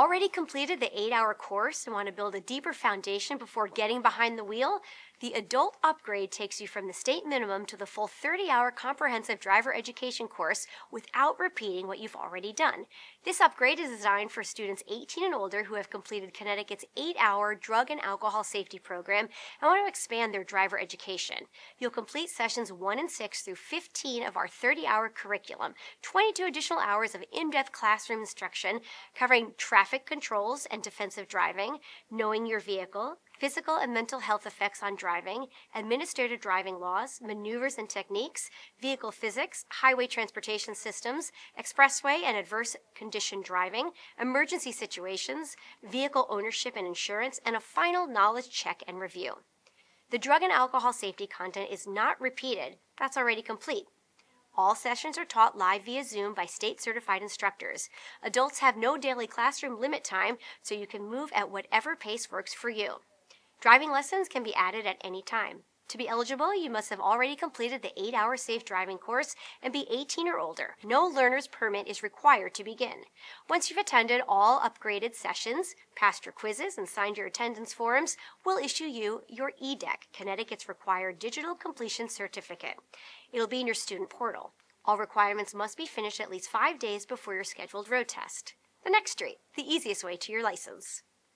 Already completed the 8-hour course and want to build a deeper foundation before getting behind the wheel? The adult upgrade takes you from the state minimum to the full 30-hour comprehensive driver education course without repeating what you've already done. This upgrade is designed for students 18 and older who have completed Connecticut's 8-hour drug and alcohol safety program and want to expand their driver education. You'll complete sessions 1 and 6 through 15 of our 30-hour curriculum, 22 additional hours of in-depth classroom instruction covering traffic controls and defensive driving, knowing your vehicle, physical and mental health effects on driving, administrative driving laws, maneuvers and techniques, vehicle physics, highway transportation systems, expressway and adverse condition driving, emergency situations, vehicle ownership and insurance, and a final knowledge check and review. The drug and alcohol safety content is not repeated. That's already complete. All sessions are taught live via Zoom by state-certified instructors. Adults have no daily classroom limit time, so you can move at whatever pace works for you. Driving lessons can be added at any time. To be eligible, you must have already completed the 8-hour safe driving course and be 18 or older. No learner's permit is required to begin. Once you've attended all upgraded sessions, passed your quizzes, and signed your attendance forms, we'll issue you your EDEC, Connecticut's required digital completion certificate. It'll be in your student portal. All requirements must be finished at least 5 days before your scheduled road test. The next street, the easiest way to your license.